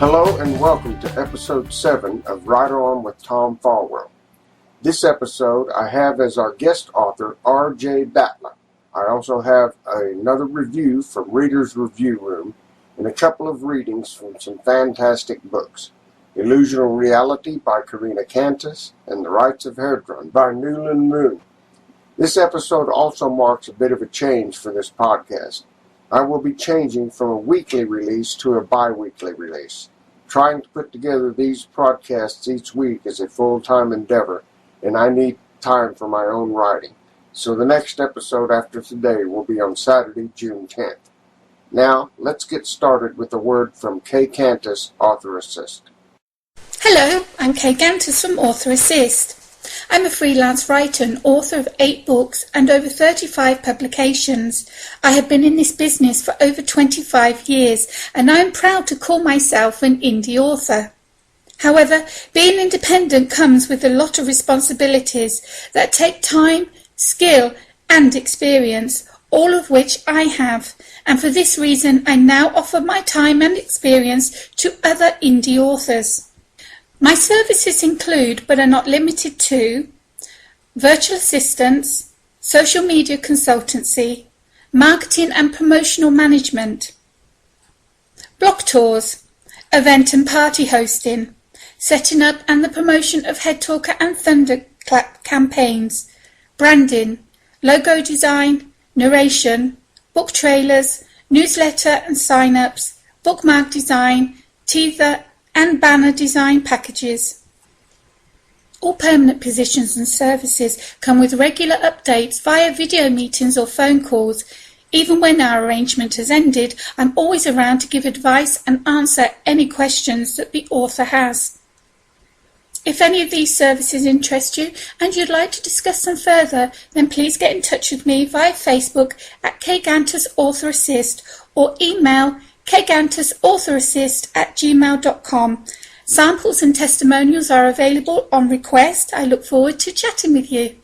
Hello and welcome to episode 7 of Writer On with Tom Fallwell. This episode I have as our guest author R.J. Batla. I also have another review from Reader's Review Room and a couple of readings from some fantastic books. Illusional Reality by Karina Cantus and The Rights of Herdron by Newland Moon. This episode also marks a bit of a change for this podcast. I will be changing from a weekly release to a bi-weekly release. Trying to put together these podcasts each week is a full-time endeavor, and I need time for my own writing. So the next episode after today will be on Saturday, June 10th. Now, let's get started with a word from Kay Cantus, Author Assist. Hello, I'm Kay Cantus from Author Assist. I'm a freelance writer and author of 8 books and over 35 publications. I have been in this business for over 25 years and I'm proud to call myself an indie author. However, being independent comes with a lot of responsibilities that take time, skill and experience, all of which I have, and for this reason I now offer my time and experience to other indie authors. My services include, but are not limited to, virtual assistance, social media consultancy, marketing and promotional management, blog tours, event and party hosting, setting up and the promotion of Head Talker and Thunderclap campaigns, branding, logo design, narration, book trailers, newsletter and sign-ups, bookmark design, teaser and banner design packages. All permanent positions and services come with regular updates via video meetings or phone calls. Even when our arrangement has ended, I'm always around to give advice and answer any questions that the author has. If any of these services interest you and you'd like to discuss them further, then please get in touch with me via Facebook at Kgantus Author Assist or email kgantusauthораssist@gmail.com. Samples and testimonials are available on request. I look forward to chatting with you.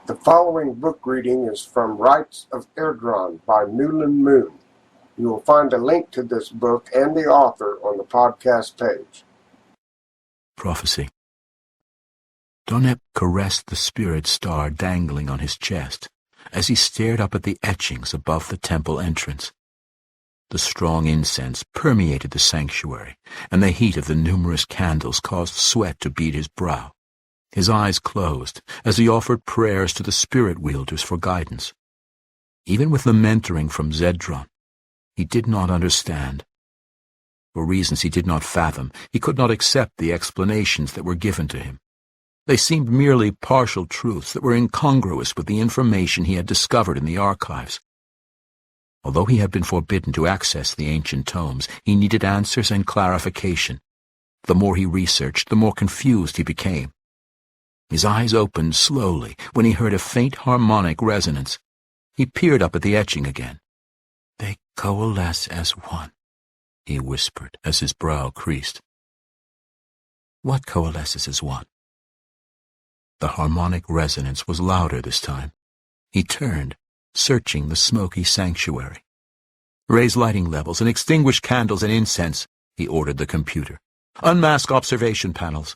The following book reading is from Rights of Herdron by Newland Moon. You will find a link to this book and the author on the podcast page. Prophecy. Donep caressed the spirit star dangling on his chest as he stared up at the etchings above the temple entrance. The strong incense permeated the sanctuary, and the heat of the numerous candles caused sweat to bead his brow. His eyes closed as he offered prayers to the spirit wielders for guidance. Even with the mentoring from Zedron, he did not understand. For reasons he did not fathom, he could not accept the explanations that were given to him. They seemed merely partial truths that were incongruous with the information he had discovered in the archives. Although he had been forbidden to access the ancient tomes, he needed answers and clarification. The more he researched, the more confused he became. His eyes opened slowly when he heard a faint harmonic resonance. He peered up at the etching again. "They coalesce as one," he whispered as his brow creased. "What coalesces as one?" The harmonic resonance was louder this time. He turned, searching the smoky sanctuary. "Raise lighting levels and extinguish candles and incense," he ordered the computer. "Unmask observation panels."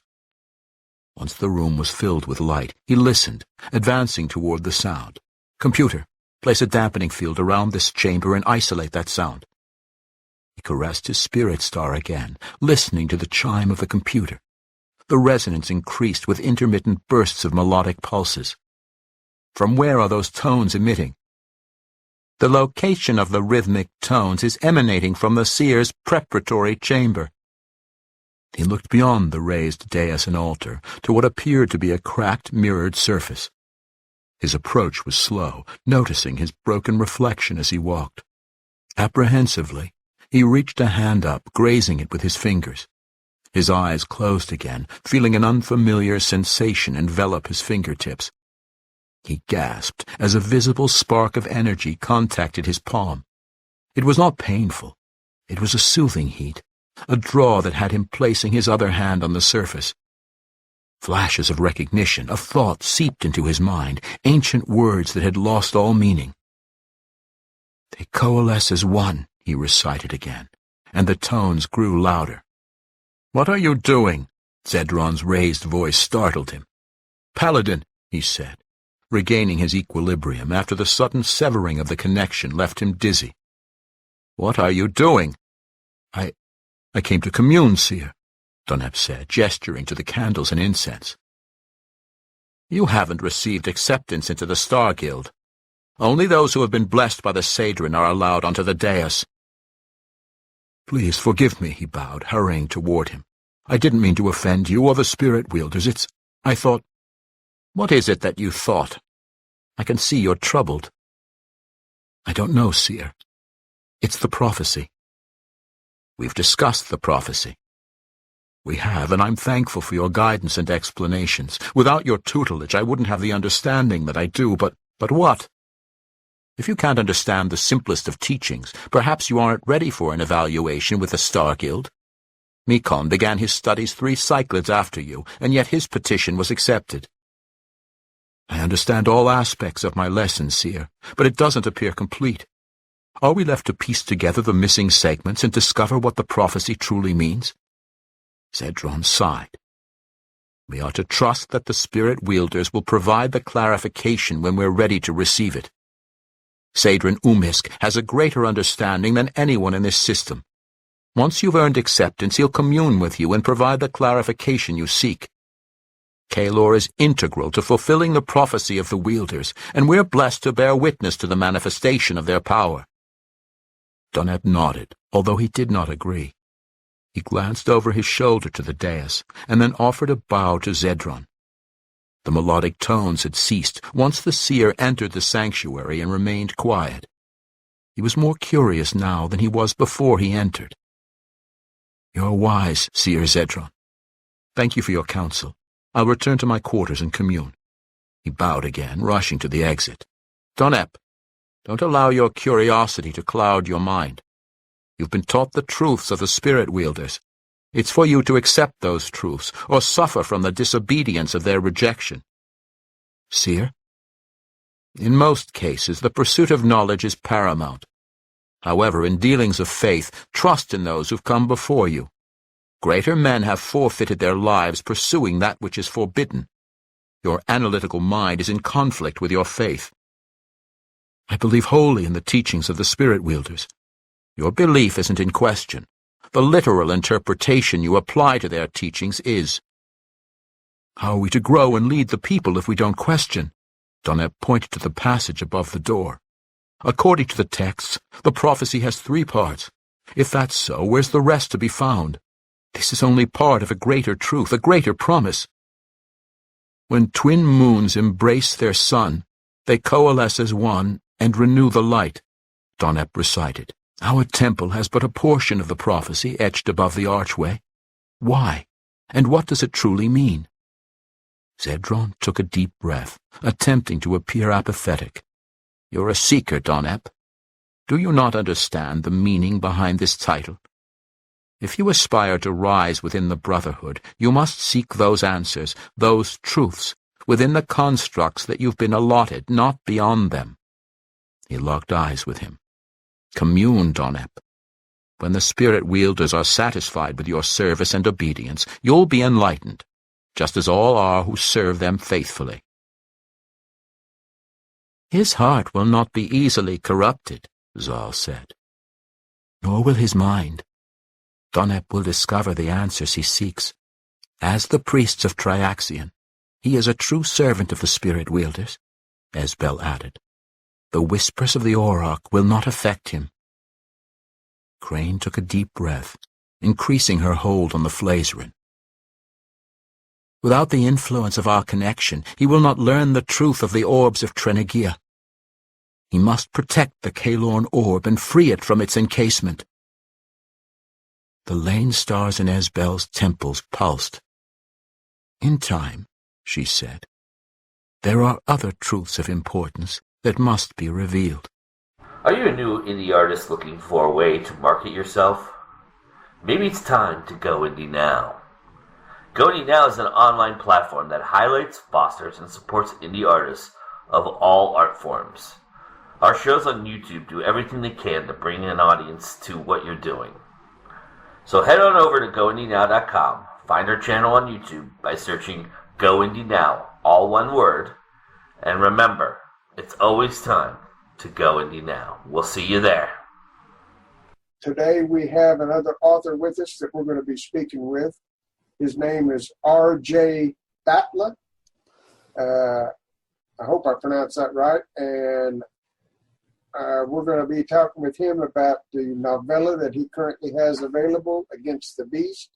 Once the room was filled with light, he listened, advancing toward the sound. "Computer, place a dampening field around this chamber and isolate that sound." He caressed his spirit star again, listening to the chime of the computer. The resonance increased with intermittent bursts of melodic pulses. "From where are those tones emitting?" "The location of the rhythmic tones is emanating from the seer's preparatory chamber." He looked beyond the raised dais and altar to what appeared to be a cracked, mirrored surface. His approach was slow, noticing his broken reflection as he walked. Apprehensively, he reached a hand up, grazing it with his fingers. His eyes closed again, feeling an unfamiliar sensation envelop his fingertips. He gasped as a visible spark of energy contacted his palm. It was not painful. It was a soothing heat, a draw that had him placing his other hand on the surface. Flashes of recognition, of thought seeped into his mind, ancient words that had lost all meaning. "They coalesce as one," he recited again, and the tones grew louder. "What are you doing?" Zedron's raised voice startled him. "Paladin," he said, regaining his equilibrium after the sudden severing of the connection left him dizzy. "What are you doing?" I came to commune, Seer," Donep said, gesturing to the candles and incense. "You haven't received acceptance into the Star Guild. Only those who have been blessed by the Sadrin are allowed onto the dais." "Please forgive me," he bowed, hurrying toward him. "I didn't mean to offend you or the spirit wielders. I thought—" "What is it that you thought? I can see you're troubled." "I don't know, Seer. It's the prophecy." "We've discussed the prophecy." "We have, and I'm thankful for your guidance and explanations. Without your tutelage, I wouldn't have the understanding that I do, but what? If you can't understand the simplest of teachings, perhaps you aren't ready for an evaluation with the Star Guild. Mikon began his studies 3 cyclids after you, and yet his petition was accepted." "I understand all aspects of my lesson, Seer, but it doesn't appear complete. Are we left to piece together the missing segments and discover what the prophecy truly means?" Zedron sighed. "We are to trust that the spirit wielders will provide the clarification when we're ready to receive it. Sadrin Umisk has a greater understanding than anyone in this system. Once you've earned acceptance, he'll commune with you and provide the clarification you seek. Kalor is integral to fulfilling the prophecy of the wielders, and we're blessed to bear witness to the manifestation of their power." Donep nodded, although he did not agree. He glanced over his shoulder to the dais, and then offered a bow to Zedron. The melodic tones had ceased once the seer entered the sanctuary and remained quiet. He was more curious now than he was before he entered. "You're wise, Seer Zedron. Thank you for your counsel. I'll return to my quarters and commune." He bowed again, rushing to the exit. "Donep, don't allow your curiosity to cloud your mind. You've been taught the truths of the spirit wielders. It's for you to accept those truths, or suffer from the disobedience of their rejection." "Seer?" "In most cases, the pursuit of knowledge is paramount. However, in dealings of faith, trust in those who've come before you. Greater men have forfeited their lives pursuing that which is forbidden. Your analytical mind is in conflict with your faith." "I believe wholly in the teachings of the spirit wielders." "Your belief isn't in question. The literal interpretation you apply to their teachings is." "How are we to grow and lead the people if we don't question?" Donep pointed to the passage above the door. "According to the texts, the prophecy has 3 parts. If that's so, where's the rest to be found? This is only part of a greater truth, a greater promise. When twin moons embrace their sun, they coalesce as one and renew the light," Donep recited. "Our temple has but a portion of the prophecy etched above the archway. Why? And what does it truly mean?" Zedron took a deep breath, attempting to appear apathetic. "You're a seeker, Donep. Do you not understand the meaning behind this title? If you aspire to rise within the Brotherhood, you must seek those answers, those truths, within the constructs that you've been allotted, not beyond them." He locked eyes with him. "Commune, Donep. When the spirit wielders are satisfied with your service and obedience, you'll be enlightened, just as all are who serve them faithfully." "His heart will not be easily corrupted," Zal said. "Nor will his mind. Donep will discover the answers he seeks. As the priests of Triaxion, he is a true servant of the spirit wielders," Esbel added. "The whispers of the Auroch will not affect him." Crane took a deep breath, increasing her hold on the Flazerin. "Without the influence of our connection, he will not learn the truth of the orbs of Trenegia. He must protect the Kalorn orb and free it from its encasement." The lane stars in Esbel's temples pulsed. "In time," she said, "there are other truths of importance that must be revealed." Are you a new indie artist looking for a way to market yourself? Maybe it's time to go indie now. Go Indie Now is an online platform that highlights, fosters, and supports indie artists of all art forms. Our shows on YouTube do everything they can to bring an audience to what you're doing. So head on over to goindynow.com. Find our channel on YouTube by searching Go Indie Now, all one word. And remember, it's always time to go indie now. We'll see you there. Today we have another author with us that we're going to be speaking with. His name is R.J. Batla. I hope I pronounced that right. And we're going to be talking with him about the novella that he currently has available, Against the Beast,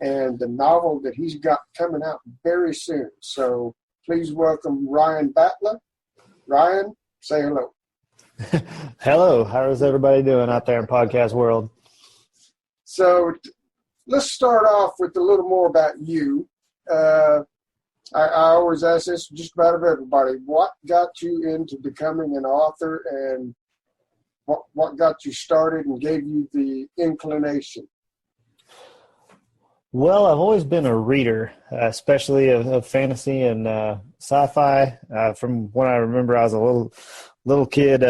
and the novel that he's got coming out very soon. So please welcome Ryan Batla. Ryan, say hello. Hello. How is everybody doing out there in podcast world? So let's start off with a little more about you. I always ask this just about of everybody. What got you into becoming an author, and what got you started and gave you the inclination? Well, I've always been a reader, especially of fantasy and sci-fi. From when I remember, I was a little kid,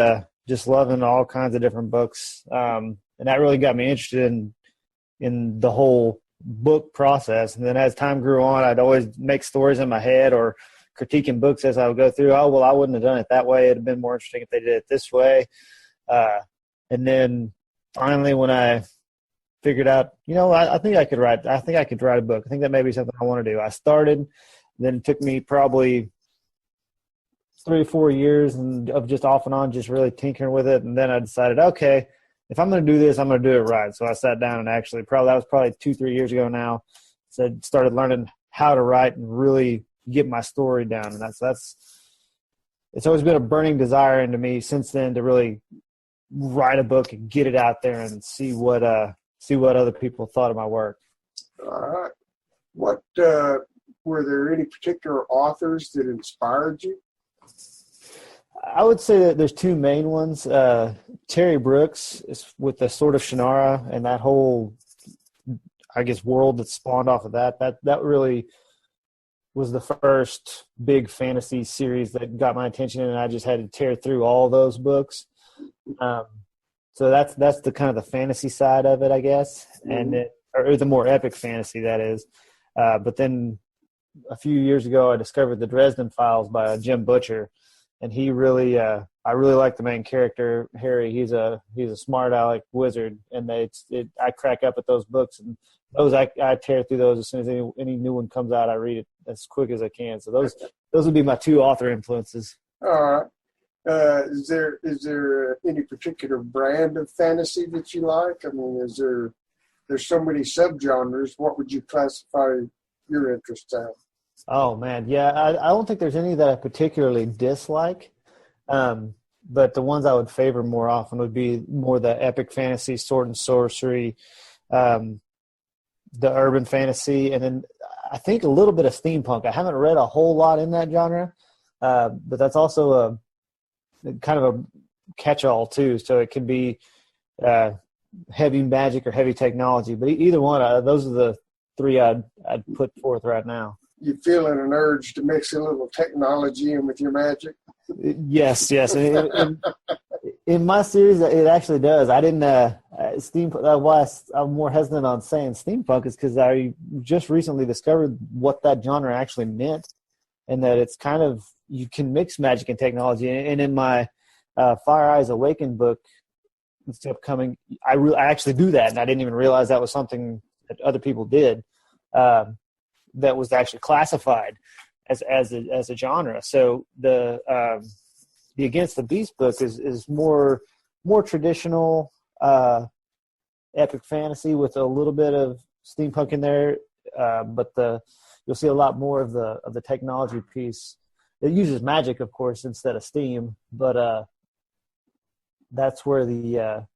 just loving all kinds of different books, and that really got me interested in the whole book process. And then as time grew on, I'd always make stories in my head or critiquing books as I would go through. Oh, well, I wouldn't have done it that way. It'd have been more interesting if they did it this way. And then finally, when I figured out, I think I could write a book. I think that may be something I want to do. I started, then it took me probably 3 or 4 years of just off and on, just really tinkering with it. And then I decided, okay, if I'm going to do this, I'm going to do it right. So I sat down and that was probably 2-3 years ago now. Started learning how to write and really get my story down. And it's always been a burning desire into me since then to really write a book and get it out there and see what other people thought of my work. All right. What were there any particular authors that inspired you? I would say that there's 2 main ones. Terry Brooks is with the Sword of Shannara and that whole, I guess, world that spawned off of that. That really was the first big fantasy series that got my attention, and I just had to tear through all those books. So that's the kind of the fantasy side of it, I guess, or the more epic fantasy, that is. But then a few years ago, I discovered the Dresden Files by Jim Butcher, and he really, I really like the main character, Harry. He's a smart aleck wizard, and I crack up at those books, and those I tear through those as soon as any new one comes out. I read it as quick as I can. So those would be my 2 author influences. All right. Is there any particular brand of fantasy that you like? I mean, there's so many subgenres. What would you classify your interests as? Oh man, yeah. I don't think there's any that I particularly dislike, but the ones I would favor more often would be more the epic fantasy, sword and sorcery, the urban fantasy, and then I think a little bit of steampunk. I haven't read a whole lot in that genre, but that's also a kind of a catch-all too. So it could be heavy magic or heavy technology, but either one, those are the 3 I'd put forth right now. You feeling an urge to mix a little technology in with your magic? Yes. In my series, it actually does. I didn't steampunk. Why I'm more hesitant on saying steampunk is because I just recently discovered what that genre actually meant, and that it's kind of, you can mix magic and technology. And in my Fire Eyes Awaken book that's upcoming, I actually do that, and I didn't even realize that was something that other people did. That was actually classified as a genre. So the Against the Beast book is more traditional epic fantasy with a little bit of steampunk in there, but you'll see a lot more of the technology piece. It uses magic, of course, instead of steam, but that's where the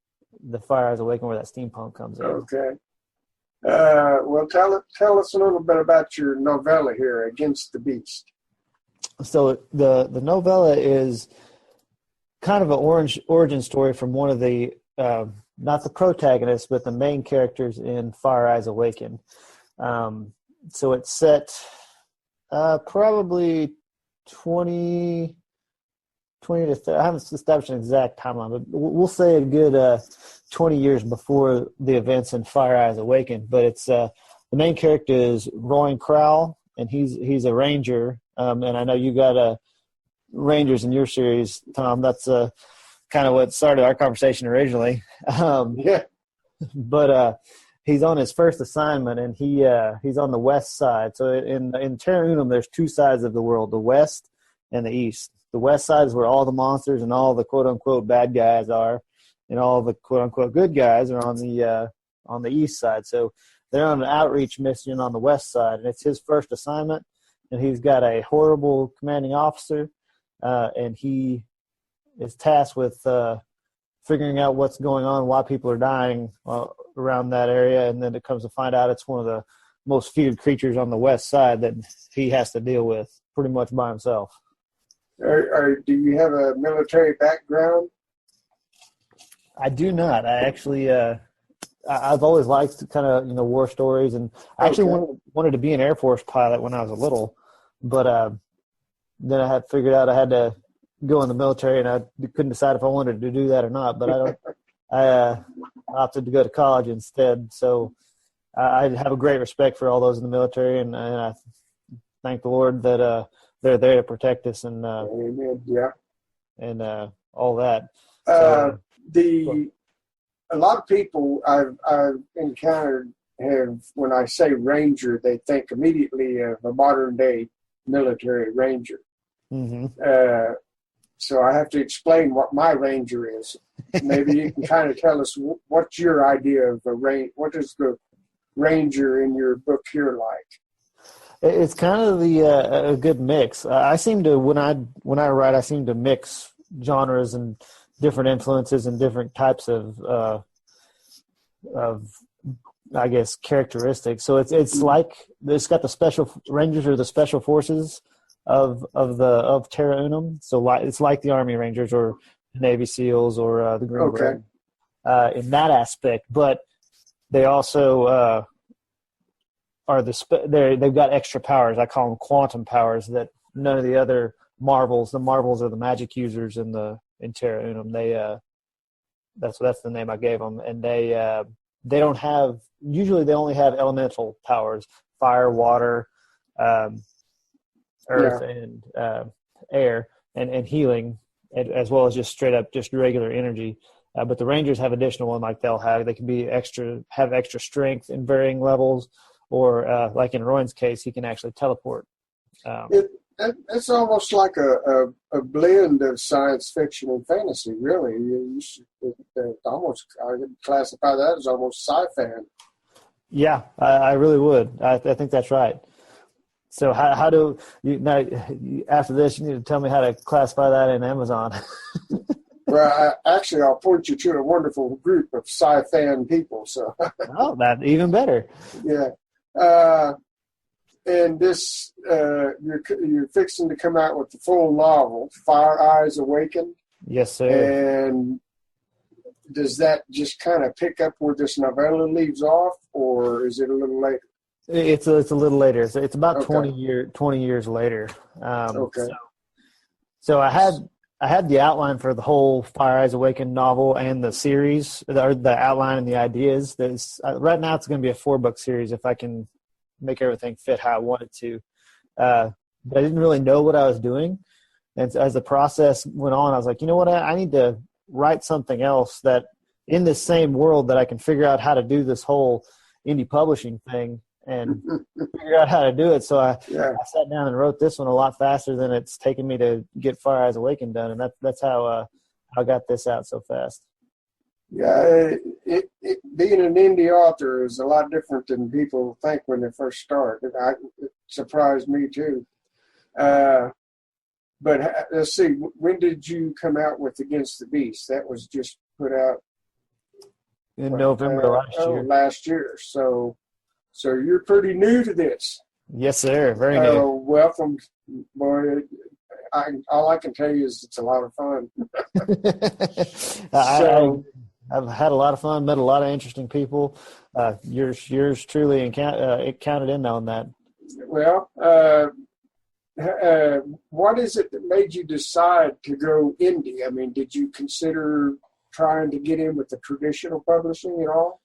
Fire Eyes Awaken, where that steampunk comes in. Okay. Well, tell us a little bit about your novella here, Against the Beast. So the novella is kind of an origin story from one of the, not the protagonists, but the main characters in Fire Eyes Awaken. So it's set probably 20 to 30, I haven't established an exact timeline, but we'll say a good 20 years before the events in Fire Eyes Awakened. But it's the main character is Roy Crowell, and he's a ranger. And I know you got rangers in your series, Tom. That's kind of what started our conversation originally. Yeah. But he's on his first assignment, and he's on the west side. So in Terra Unum, there's two sides of the world: the west and the east. The west side is where all the monsters and all the quote unquote bad guys are, and all the quote unquote good guys are on the east side. So they're on an outreach mission on the west side, and it's his first assignment. And he's got a horrible commanding officer, and he is tasked with figuring out what's going on, why people are dying around that area, and then it comes to find out it's one of the most feared creatures on the west side that he has to deal with pretty much by himself. Do you have a military background? I do not. I actually, I've always liked kind of war stories, and I actually wanted to be an Air Force pilot when I was little, but then I had figured out I had to go in the military, and I couldn't decide if I wanted to do that or not. But I opted to go to college instead. So I have a great respect for all those in the military, and I thank the Lord that they're there to protect us and and all that. So, a lot of people I've encountered when I say ranger, they think immediately of a modern day military ranger. Mm-hmm. So I have to explain what my ranger is. Maybe you can kind of tell us what's your idea of a ranger. What is the ranger in your book here like? It's kind of a good mix. I seem to when I write, I seem to mix genres and different influences and different types of I guess characteristics. So it's like it's got the special rangers or the special forces of Terra Unum. So it's like the Army Rangers or Navy SEALs or the Green Beret in that aspect. But they also they've got extra powers. I call them quantum powers that none of the other Marvels. The Marvels are the magic users in Terra Unum. That's the name I gave them, and they don't have. Usually, they only have elemental powers: fire, water, earth, and air, and healing, as well as just straight up just regular energy. But the Rangers have additional one, like they can be have extra strength in varying levels. Or like in Rowan's case, he can actually teleport. It's almost like a blend of science fiction and fantasy, really. I would classify that as almost sci-fi. Yeah, I really would. I think that's right. So how do you now? After this, you need to tell me how to classify that in Amazon. Well, I'll point you to a wonderful group of sci-fi people. So. Oh, that even better. Yeah. And this, you're fixing to come out with the full novel, Fire Eyes Awakened. Yes, sir. And does that just kind of pick up where this novella leaves off, or is it a little later? It's a little later. It's about 20 years later. So I had the outline for the whole Fire Eyes Awakened novel and the series, the outline and the ideas. Right now it's going to be a 4-book series if I can make everything fit how I want it to. But I didn't really know what I was doing. And as the process went on, I was like, you know what, I need to write something else that in this same world that I can figure out how to do this whole indie publishing thing and figure out how to do it. So I sat down and wrote this one a lot faster than it's taken me to get Fire Eyes Awakened done. And that's how I got this out so fast. Yeah, being an indie author is a lot different than people think when they first start. It surprised me too. But let's see, when did you come out with Against the Beast? That was just put out in November last year. So you're pretty new to this. Yes, sir. Very new. Welcome, boy. All I can tell you is it's a lot of fun. I've had a lot of fun, met a lot of interesting people. Yours truly it counted in on that. Well, what is it that made you decide to go indie? I mean, did you consider trying to get in with the traditional publishing at all?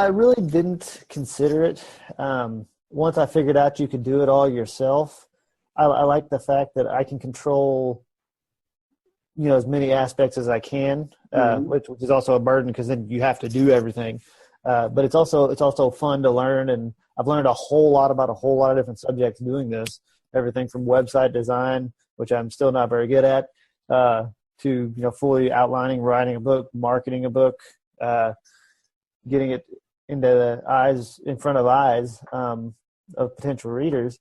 I really didn't consider it. Once I figured out you could do it all yourself, I like the fact that I can control, as many aspects as I can, which is also a burden because then you have to do everything. But it's also fun to learn, and I've learned a whole lot about a whole lot of different subjects doing this. Everything from website design, which I'm still not very good at, to fully outlining, writing a book, marketing a book, getting it in front of eyes of potential readers.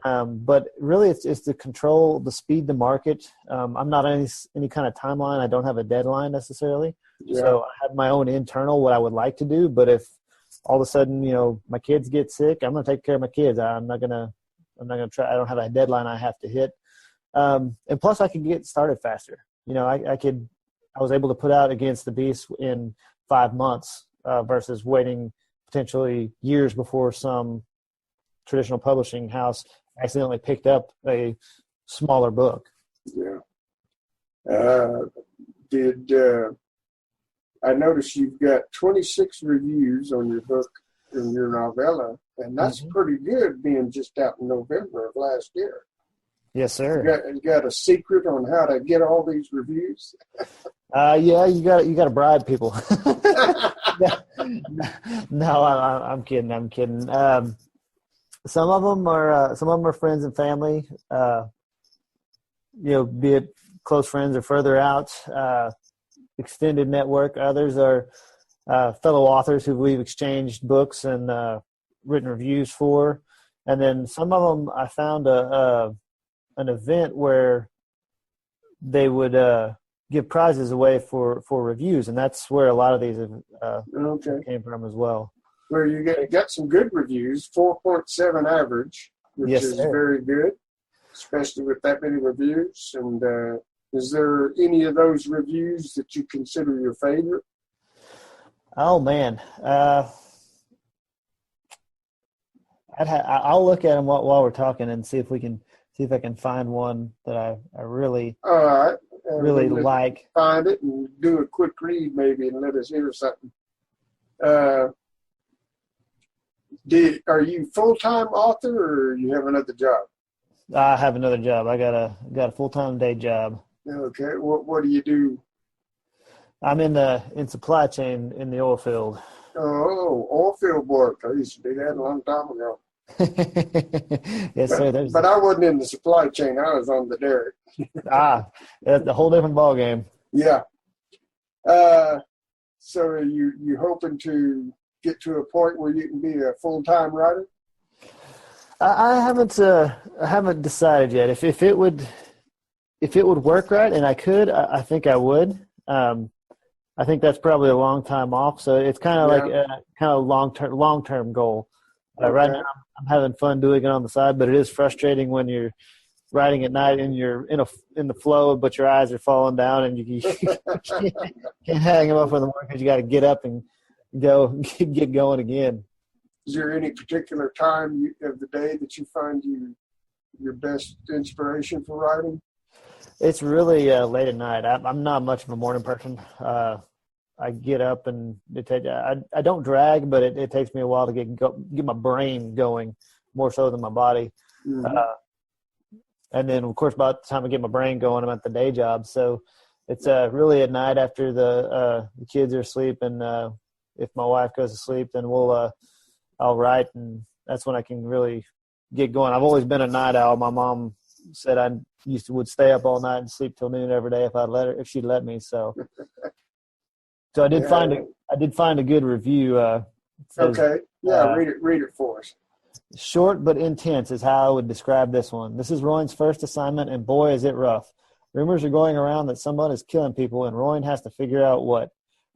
But really, it's the control, the speed to market. I'm not on any kind of timeline. I don't have a deadline necessarily. Yeah. So I have my own internal what I would like to do. But if all of a sudden, my kids get sick, I'm going to take care of my kids. I'm not going to try. I don't have a deadline I have to hit. And plus, I can get started faster. I was able to put out Against the Beast in 5 months versus waiting potentially years before some traditional publishing house accidentally picked up a smaller book. Yeah. I noticed you've got 26 reviews on your book, in your novella, and that's pretty good being just out in November of last year. Yes, sir. You got a secret on how to get all these reviews? Yeah, you got to bribe people. No, I'm kidding. I'm kidding. Some of them are friends and family. Be it close friends or further out, extended network. Others are fellow authors who we've exchanged books and written reviews for. And then some of them I found an event where they would give prizes away for reviews, and that's where a lot of these came from as well. Where you got some good reviews, 4.7 average, which is very good, especially with that many reviews. And is there any of those reviews that you consider your favorite? Oh man, I'll look at them while we're talking and see if I can find one that I really really like. Find it and do a quick read maybe and let us hear something. Are you full-time author or you have another job? I have another job. I got a full-time day job. Okay. What do you do? I'm in supply chain in the oil field. Oh, oil field work. I used to do that a long time ago. Yes, sir. But I wasn't in the supply chain. I was on the derrick. That's a whole different ballgame. Yeah. So are you hoping to get to a point where you can be a full-time writer? I haven't decided yet. If it would work right and I could, I think I would. I think that's probably a long time off. So it's kind of like a kind of long-term goal. Okay. Right now I'm having fun doing it on the side, but it is frustrating when you're writing at night and you're in the flow, but your eyes are falling down and you can't hang them up for the morning because you got to get up and get going again. Is there any particular time of the day that you find your best inspiration for writing? It's really late at night. I'm not much of a morning person. I get up and I don't drag, but it takes me a while to get my brain going more so than my body. Mm-hmm. And then, of course, by the time I get my brain going, I'm at the day job. So it's really at night after the kids are asleep, and if my wife goes to sleep, then I'll write, and that's when I can really get going. I've always been a night owl. My mom said I would stay up all night and sleep till noon every day if she'd let me. So I did find a good review. Okay. Yeah, read it for us. Short but intense is how I would describe this one. This is Royan's first assignment, and boy, is it rough. Rumors are going around that someone is killing people, and Royan has to figure out what.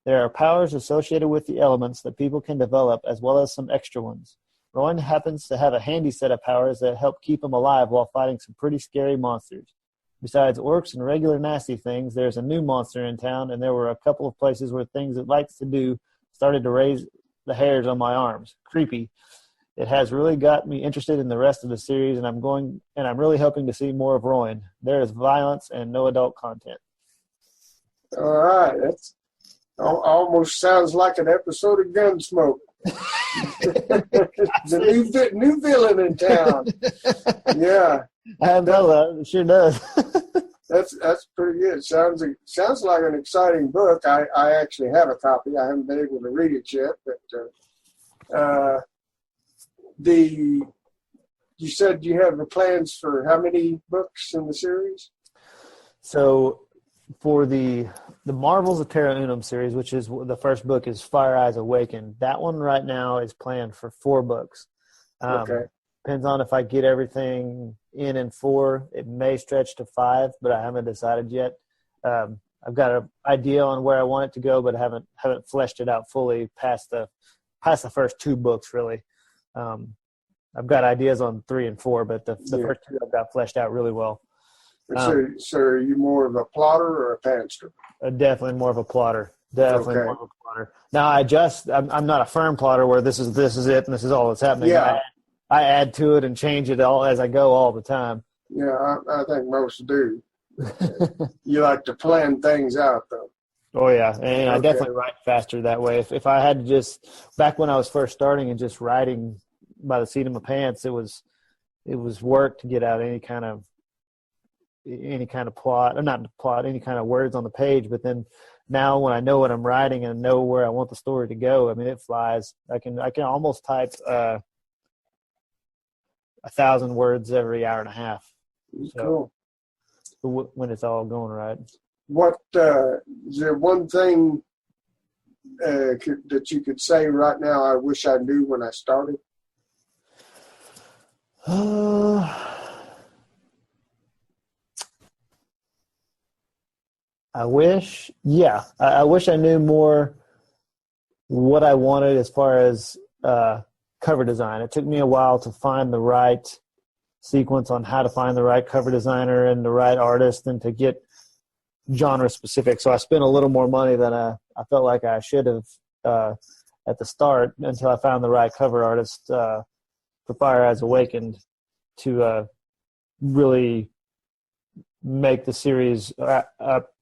There are powers associated with the elements that people can develop, as well as some extra ones. Royan happens to have a handy set of powers that help keep him alive while fighting some pretty scary monsters. Besides orcs and regular nasty things, there's a new monster in town, and there were a couple of places where things it likes to do started to raise the hairs on my arms. Creepy. It has really got me interested in the rest of the series, and I'm really hoping to see more of Royan. There is violence and no adult content. All right. That's almost sounds like an episode of Gunsmoke. The new villain in town. Yeah. I know that. It sure does. That's pretty good. Sounds like an exciting book. I actually have a copy. I haven't been able to read it yet, but you said you have the plans for how many books in the series? So for the Marvels of Terra Unum series, which is the first book, is Fire Eyes Awakened. That one right now is planned for 4 books. Okay. Depends on if I get everything in 4. It may stretch to 5, but I haven't decided yet. I've got an idea on where I want it to go, but haven't fleshed it out fully past the first 2 books, really. I've got ideas on 3 and 4, but the first 2 I've got fleshed out really well. So are you more of a plotter or a pantser? Definitely more of a plotter. Definitely Okay. more of a plotter. Now I'm not a firm plotter where this is it and this is all that's happening. Yeah. I add to it and change it all as I go all the time. Yeah, I think most do. You like to plan things out, though. Oh yeah, and I Okay. definitely write faster that way. If I had to just back when I was first starting and just writing by the seat of my pants, it was work to get out any kind of plot, or not plot, any kind of words on the page. But then now when I know what I'm writing and know where I want the story to go, I mean, it flies. I can almost type 1,000 words every hour and a half. Cool. When it's all going right. What is there one thing that you could say right now? I wish I knew when I started. I wish I knew more what I wanted as far as cover design. It took me a while to find the right sequence on how to find the right cover designer and the right artist and to get genre specific. So I spent a little more money than I felt like I should have at the start until I found the right cover artist for Fire Eyes Awakened to really make the series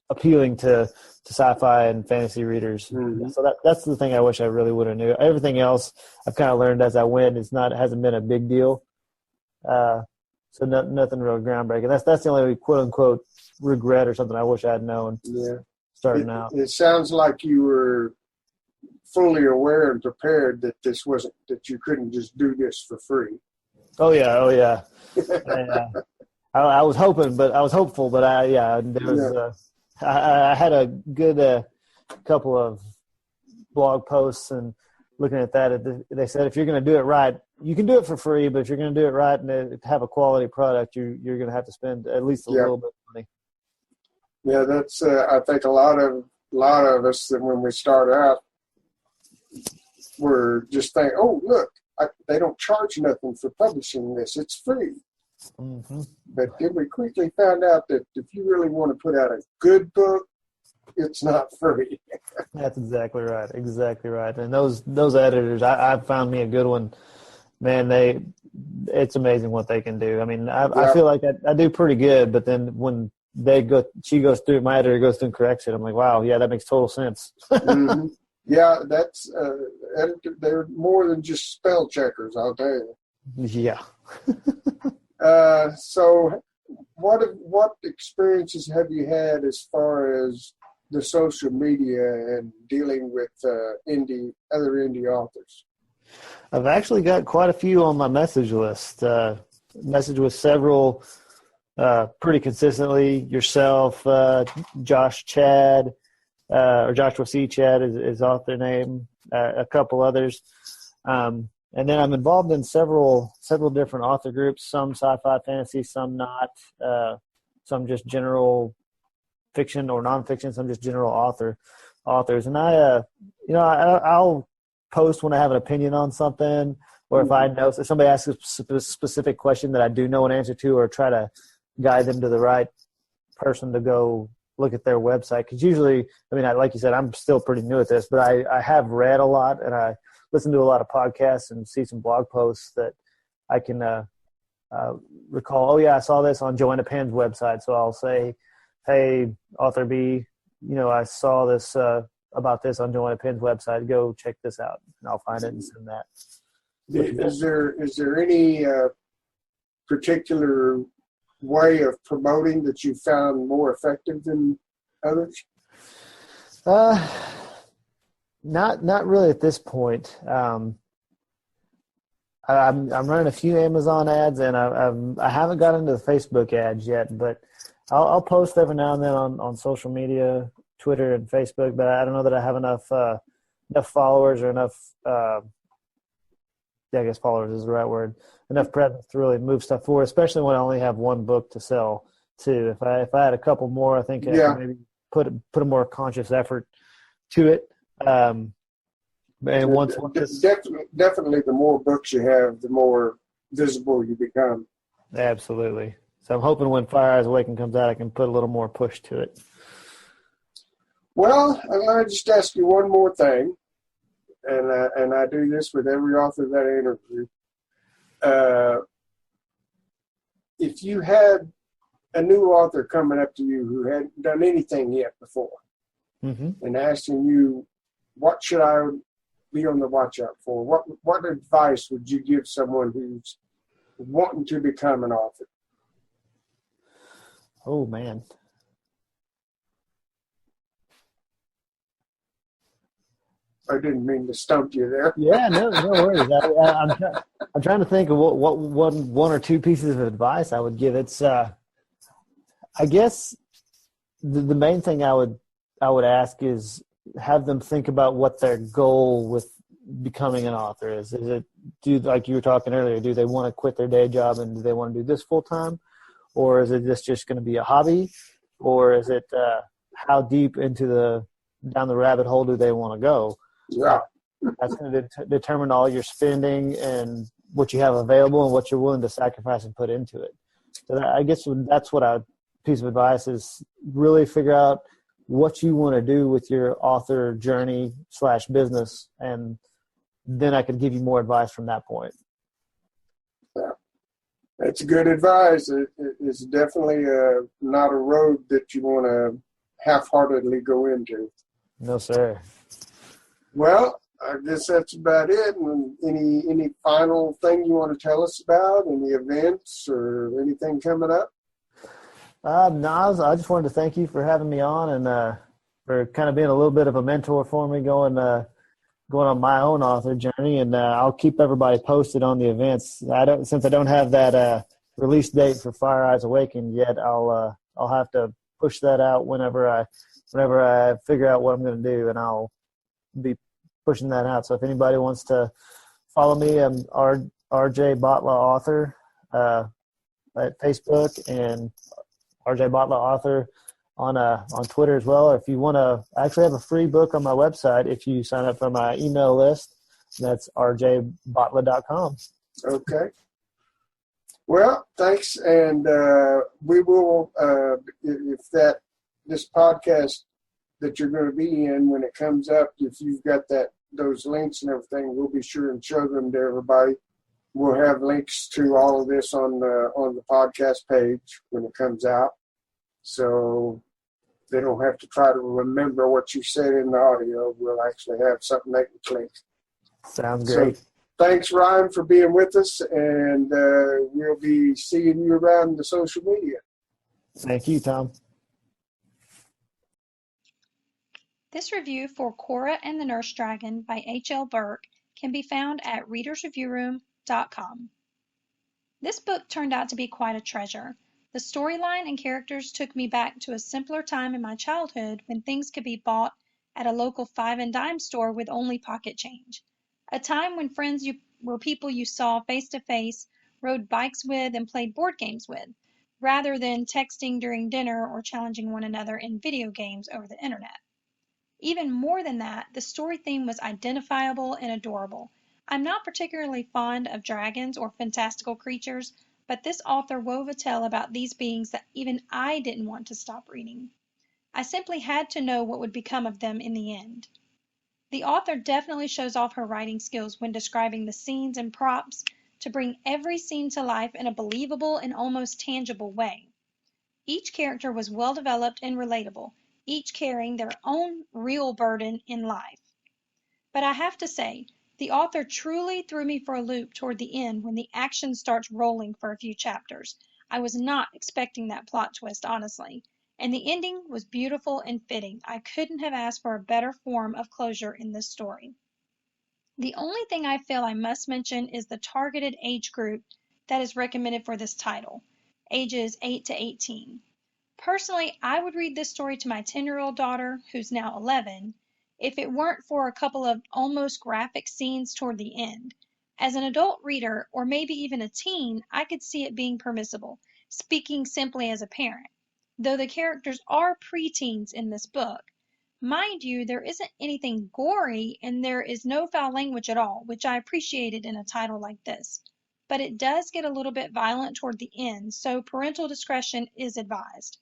appealing to sci-fi and fantasy readers. Mm-hmm. So that's the thing I wish I really would have knew. Everything else I've kind of learned as I went. It hasn't been a big deal. So nothing real groundbreaking. That's the only quote unquote regret or something I wish I had known. Yeah. Starting out. It sounds like you were fully aware and prepared that that you couldn't just do this for free. Oh yeah. I was hoping, but I was hopeful, but I had a good couple of blog posts and looking at that. They said if you're going to do it right, you can do it for free, but if you're going to do it right and have a quality product, you're going to have to spend at least a little bit of money. Yeah, that's I think a lot of us that when we start out, we're just thinking, oh look, they don't charge nothing for publishing this; it's free. Mm-hmm. But then we quickly found out that if you really want to put out a good book, it's not free. That's exactly right. Exactly right. And those editors, I found me a good one. Man, it's amazing what they can do. I mean, I feel like I do pretty good, but then when my editor goes through and corrects it, I'm like, wow, yeah, that makes total sense. Mm-hmm. Yeah, that's they're more than just spell checkers, I'll tell you. Yeah. So what experiences have you had as far as the social media and dealing with other indie authors? I've actually got quite a few on my message list. Message with several pretty consistently. Yourself, Josh Chad, or Joshua C. Chad is author name, a couple others. And then I'm involved in several different author groups, some sci-fi fantasy, some not, some just general fiction or nonfiction, some just general authors. And I'll post when I have an opinion on something, or if I know if somebody asks a specific question that I do know an answer to, or try to guide them to the right person to go look at their website. Because usually, I mean, like you said, I'm still pretty new at this, but I have read a lot and I listen to a lot of podcasts and see some blog posts that I can recall. Oh yeah, I saw this on Joanna Penn's website. So I'll say, hey, author B, I saw this about this on Joanna Penn's website. Go check this out, and I'll find it and send that. Is there any particular way of promoting that you found more effective than others? Not really at this point. I'm running a few Amazon ads, and I haven't got into the Facebook ads yet, but I'll post every now and then on social media, Twitter and Facebook. But I don't know that I have enough followers or enough. I guess followers is the right word. Enough presence to really move stuff forward, especially when I only have one book to sell. Too. If I had a couple more, I think I could maybe put a more conscious effort to it. And once definitely, the more books you have, the more visible you become. Absolutely. So I'm hoping when Fire Eyes Awaken comes out, I can put a little more push to it. Well, I'm going to just ask you one more thing, and I do this with every author that I interview. If you had a new author coming up to you who hadn't done anything yet before, and asking you, what should I be on the watch out for? What advice would you give someone who's wanting to become an author? Oh, man. I didn't mean to stump you there. Yeah, no worries. I'm trying to think of what one or two pieces of advice I would give. It's I guess the main thing I would ask is have them think about what their goal with becoming an author is. Is it, like you were talking earlier, do they want to quit their day job and do they want to do this full time? Or is it just going to be a hobby? Or is it how deep down the rabbit hole do they want to go? Yeah. That's going to determine all your spending and what you have available and what you're willing to sacrifice and put into it. So I guess that's what a piece of advice is: really figure out what you want to do with your author journey / business, and then I could give you more advice from that point. Yeah, that's good advice. It's definitely not a road that you want to half-heartedly go into. No, sir. Well, I guess that's about it. And any final thing you want to tell us about? Any events or anything coming up? No, I just wanted to thank you for having me on and for kind of being a little bit of a mentor for me going on my own author journey. And I'll keep everybody posted on the events. Since I don't have that release date for Fire Eyes Awakened yet, I'll have to push that out whenever I figure out what I'm going to do, and I'll be pushing that out. So if anybody wants to follow me, I'm RJ Batla Author at Facebook, and RJ Batla Author on Twitter as well. Or if you want to, I actually have a free book on my website if you sign up for my email list. That's rjbatla.com. Okay. Well, thanks, and we will, if this podcast that you're going to be in, when it comes up, if you've got those links and everything, we'll be sure and show them to everybody. We'll have links to all of this on the podcast page when it comes out, so they don't have to try to remember what you said in the audio. We'll actually have something they can click. Sounds great. So, thanks, Ryan, for being with us, and we'll be seeing you around the social media. Thank you, Tom. This review for Cora and the Nurse Dragon by H.L. Burke can be found at readersreviewroom.com. This book turned out to be quite a treasure. The storyline and characters took me back to a simpler time in my childhood when things could be bought at a local 5 and dime store with only pocket change. A time when friends were people you saw face to face, rode bikes with, and played board games with, rather than texting during dinner or challenging one another in video games over the internet. Even more than that, the story theme was identifiable and adorable. I'm not particularly fond of dragons or fantastical creatures, but this author wove a tale about these beings that even I didn't want to stop reading. I simply had to know what would become of them in the end. The author definitely shows off her writing skills when describing the scenes and props to bring every scene to life in a believable and almost tangible way. Each character was well developed and relatable, each carrying their own real burden in life. But I have to say, the author truly threw me for a loop toward the end when the action starts rolling for a few chapters. I was not expecting that plot twist, honestly. And the ending was beautiful and fitting. I couldn't have asked for a better form of closure in this story. The only thing I feel I must mention is the targeted age group that is recommended for this title, ages 8 to 18. Personally, I would read this story to my 10-year-old daughter, who's now 11, if it weren't for a couple of almost graphic scenes toward the end. As an adult reader, or maybe even a teen, I could see it being permissible, speaking simply as a parent, though the characters are preteens in this book. Mind you, there isn't anything gory and there is no foul language at all, which I appreciated in a title like this. But it does get a little bit violent toward the end, so parental discretion is advised.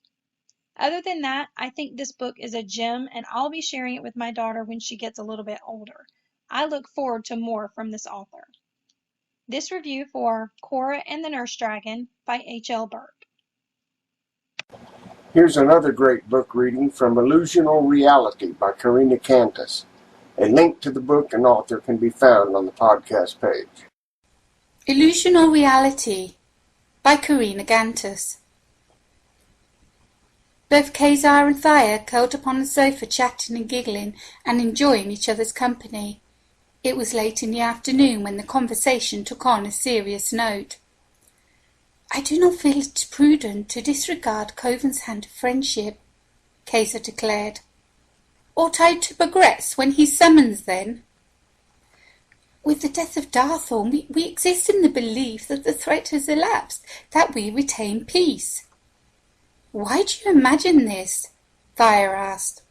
Other than that, I think this book is a gem and I'll be sharing it with my daughter when she gets a little bit older. I look forward to more from this author. This review for Cora and the Nurse Dragon by H.L. Burke. Here's another great book reading from Illusional Reality by Karina Cantus. A link to the book and author can be found on the podcast page. Illusional Reality by Karina Cantus. Both Khazar and Thea curled upon the sofa chatting and giggling and enjoying each other's company. It was late in the afternoon when the conversation took on a serious note. "I do not feel it prudent to disregard Coven's hand of friendship," Khazar declared. "Ought I to progress when he summons, then?" "With the death of Darthorn, we exist in the belief that the threat has elapsed, that we retain peace." "Why do you imagine this?" Thea asked.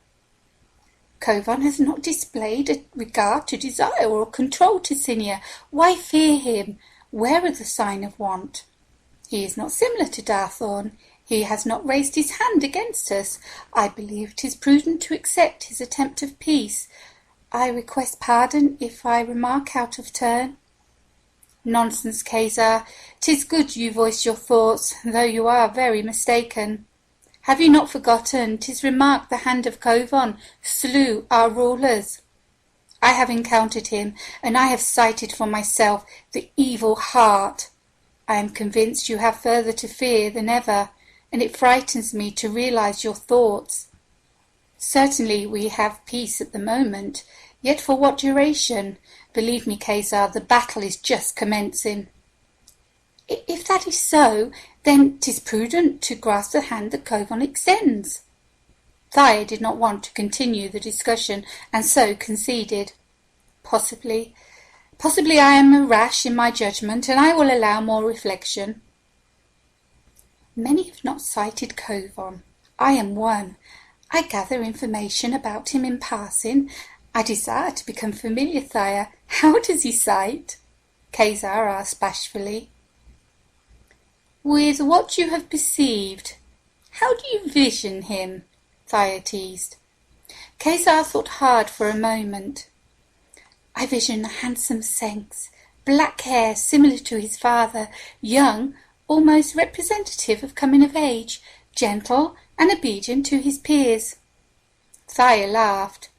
"Covan has not displayed a regard to desire or control to Cinia. Why fear him? Where are the signs of want? He is not similar to Darthorn. He has not raised his hand against us. I believe it is prudent to accept his attempt of peace. I request pardon if I remark out of turn." "Nonsense, Khazar. 'Tis good you voice your thoughts, though you are very mistaken. Have you not forgotten 'tis remarked the hand of Covan slew our rulers? I have encountered him, and I have cited for myself the evil heart. I am convinced you have further to fear than ever, and it frightens me to realize your thoughts. Certainly we have peace at the moment, yet for what duration? Believe me, Khazar, the battle is just commencing." "If that is so, then 'tis prudent to grasp the hand that Covan extends." Thea did not want to continue the discussion, and so conceded. Possibly I am rash in my judgment, and I will allow more reflection." "Many have not cited Covan. I am one. I gather information about him in passing. I desire to become familiar, Thea. How does he cite?" Khazar asked bashfully. "With what you have perceived. How do you vision him?" Thea teased. Khazar thought hard for a moment. "I vision a handsome Senx, black hair similar to his father, young, almost representative of coming of age, gentle and obedient to his peers." Thea laughed.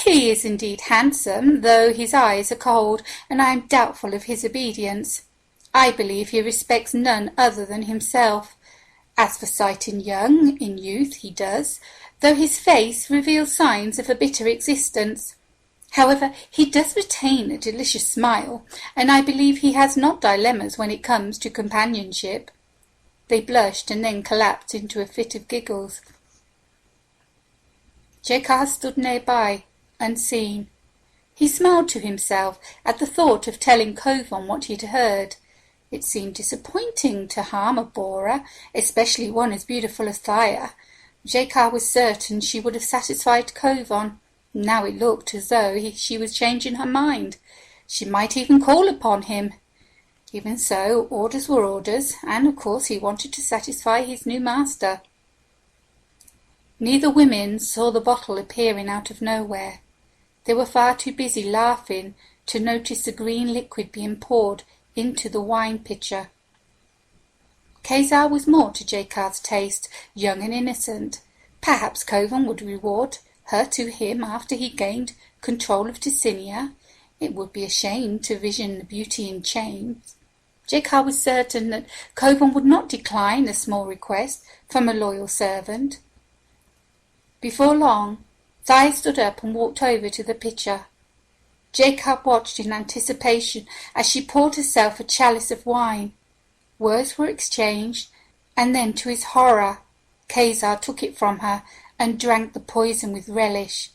"He is indeed handsome, though his eyes are cold, and I am doubtful of his obedience. I believe he respects none other than himself. As for citing young, in youth he does, though his face reveals signs of a bitter existence. However, he does retain a delicious smile, and I believe he has not dilemmas when it comes to companionship." They blushed and then collapsed into a fit of giggles. Jekar stood nearby, unseen. He smiled to himself at the thought of telling Covan what he'd heard. It seemed disappointing to harm a borer, especially one as beautiful as Thea. Jekar was certain she would have satisfied Covan. Now it looked as though she was changing her mind. She might even call upon him. Even so, orders were orders, and of course he wanted to satisfy his new master. Neither women saw the bottle appearing out of nowhere. They were far too busy laughing to notice the green liquid being poured into the wine pitcher. Khazar was more to Jekar's taste, young and innocent. Perhaps Kovan would reward her to him after he gained control of Ticinia. It would be a shame to vision the beauty in chains. Jekar was certain that Kovan would not decline a small request from a loyal servant. Before long, Thaya stood up and walked over to the pitcher. Jacob watched in anticipation as she poured herself a chalice of wine. Words were exchanged, and then, to his horror, Khazar took it from her and drank the poison with relish.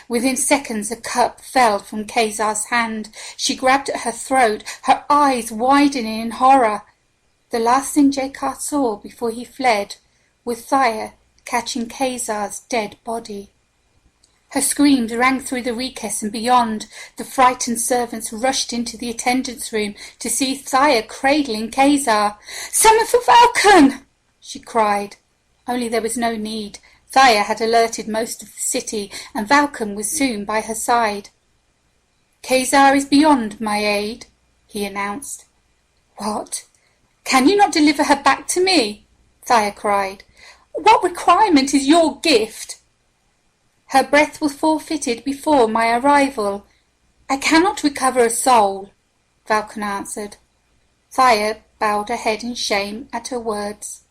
Within seconds, the cup fell from Khazar's hand. She grabbed at her throat, her eyes widening in horror. The last thing Jacob saw before he fled was Thaya catching Khazar's dead body. Her screams rang through the recess and beyond. The frightened servants rushed into the attendance room to see Thaya cradling Khazar. "Summon for Vulcan!" she cried. Only there was no need. Thaya had alerted most of the city, and Vulcan was soon by her side. "Khazar is beyond my aid," he announced. "What? Can you not deliver her back to me?" Thaya cried. "What requirement is your gift?" "Her breath was forfeited before my arrival. I cannot recover a soul," Vulcan answered. Thaya bowed her head in shame at her words.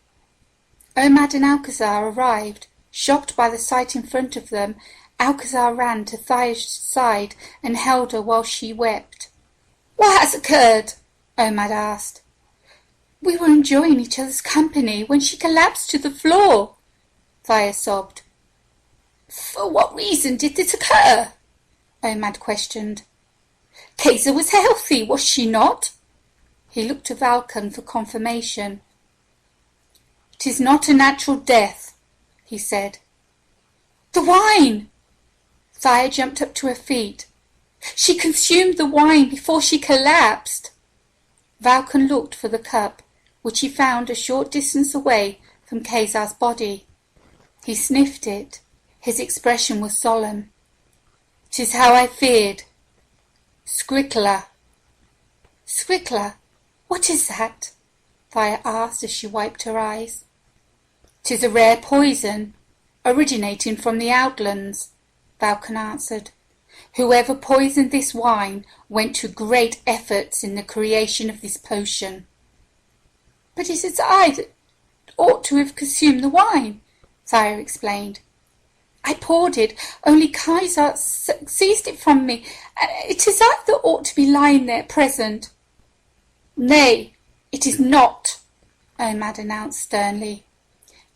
Omad and Alcazar arrived. Shocked by the sight in front of them, Alcazar ran to Thaya's side and held her while she wept. "What has occurred?" Omad asked. "We were enjoying each other's company when she collapsed to the floor," Thaya sobbed. "For what reason did this occur?" Omad questioned. "Khazar was healthy, was she not?" He looked to Vulcan for confirmation. "'Tis not a natural death," he said. "The wine!" Thaya jumped up to her feet. "She consumed the wine before she collapsed." Vulcan looked for the cup, which he found a short distance away from Khazar's body. He sniffed it. His expression was solemn. "'Tis how I feared. Scrickler." "Scrickler? What is that?" Thaya asked as she wiped her eyes. "'Tis a rare poison, originating from the Outlands," Vulcan answered. "Whoever poisoned this wine went to great efforts in the creation of this potion." "But it is I that ought to have consumed the wine," Thaya explained. "I poured it, only Khazar seized it from me. It is I that ought to be lying there present." "Nay, it is not," Omad announced sternly.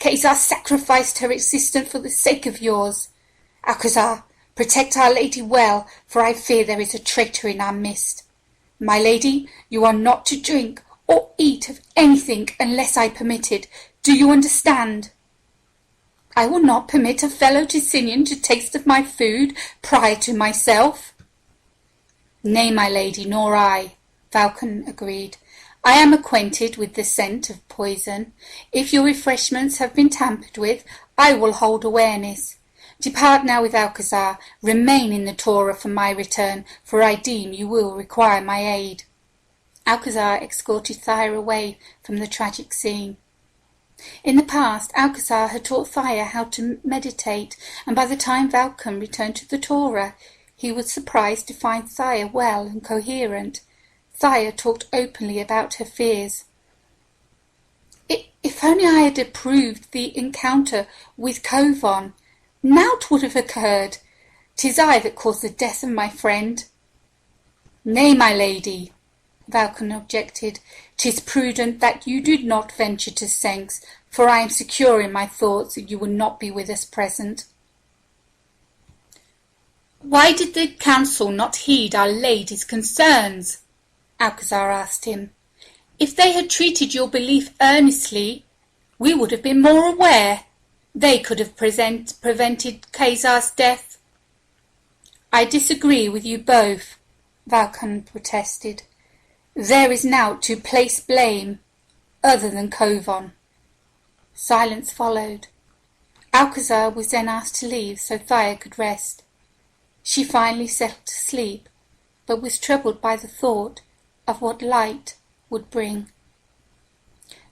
"Khazar sacrificed her existence for the sake of yours. Alcazar, protect our lady well, for I fear there is a traitor in our midst. My lady, you are not to drink or eat of anything unless I permit it. Do you understand?" "I will not permit a fellow Ticinian to taste of my food prior to myself." "Nay, my lady, nor I," Vulcan agreed. "I am acquainted with the scent of poison. If your refreshments have been tampered with, I will hold awareness. Depart now with Alcazar. Remain in the Torah for my return, for I deem you will require my aid." Alcazar escorted Thaya away from the tragic scene. In the past, Alcazar had taught Thaya how to meditate, and by the time Vulcan returned to the Torah, he was surprised to find Thaya well and coherent. Thaya talked openly about her fears. If only I had approved the encounter with Kovan, naught would have occurred. 'Tis I that caused the death of my friend." "Nay, my lady," Vulcan objected. "'Tis prudent that you do not venture to sense, for I am secure in my thoughts that you will not be with us present." "Why did the council not heed our lady's concerns?" Alcazar asked him. "If they had treated your belief earnestly, we would have been more aware. They could have prevented Khazar's death." "I disagree with you both," Vulcan protested. "There is now to place blame, other than Kovan." Silence followed. Alcazar was then asked to leave so Thaya could rest. She finally settled to sleep, but was troubled by the thought of what light would bring.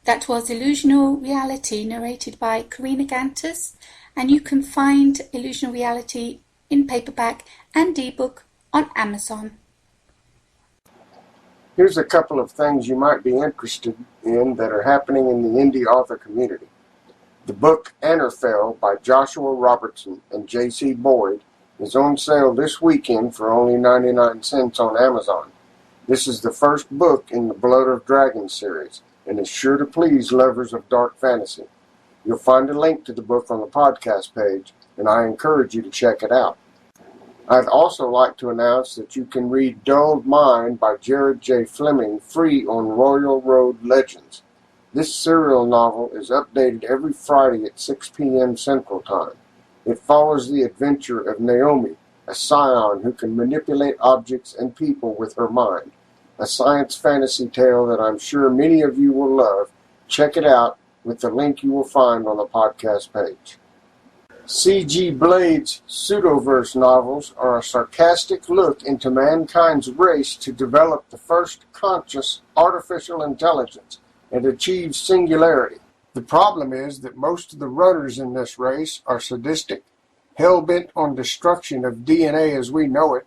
That was Illusional Reality, narrated by Karina Gantus and you can find Illusion of Reality in paperback and ebook on Amazon. Here's a couple of things you might be interested in that are happening in the indie author community. The book Anarfell by Joshua Robertson and J.C. Boyd is on sale this weekend for only 99 cents on Amazon. This is the first book in the Blood of Dragons series and is sure to please lovers of dark fantasy. You'll find a link to the book on the podcast page, and I encourage you to check it out. I'd also like to announce that you can read Dulled Mind by Jared J. Fleming free on Royal Road Legends. This serial novel is updated every Friday at 6 p.m. Central Time. It follows the adventure of Naomi, a scion who can manipulate objects and people with her mind. A science fantasy tale that I'm sure many of you will love. Check it out with the link you will find on the podcast page. C.G. Blade's pseudoverse novels are a sarcastic look into mankind's race to develop the first conscious artificial intelligence and achieve singularity. The problem is that most of the runners in this race are sadistic, hell-bent on destruction of DNA as we know it,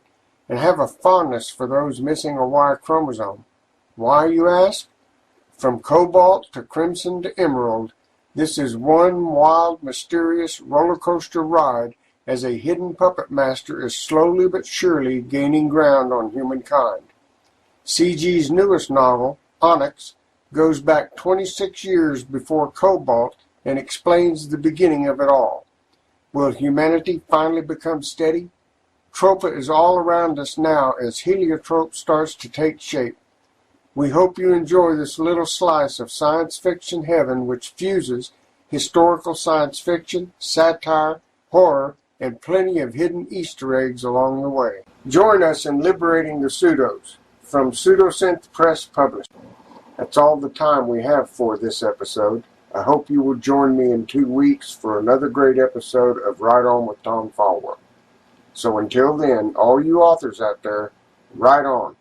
and have a fondness for those missing a Y chromosome. Why, you ask? From cobalt to crimson to emerald, this is one wild, mysterious roller coaster ride as a hidden puppet master is slowly but surely gaining ground on humankind. C.G.'s newest novel, Onyx, goes back 26 years before Cobalt and explains the beginning of it all. Will humanity finally become steady? Tropa is all around us now as heliotrope starts to take shape. We hope you enjoy this little slice of science fiction heaven which fuses historical science fiction, satire, horror, and plenty of hidden Easter eggs along the way. Join us in liberating the pseudos from Pseudosynth Press Publishing. That's all the time we have for this episode. I hope you will join me in 2 weeks for another great episode of Write On with Tom Fallwell. So until then, all you authors out there, write on.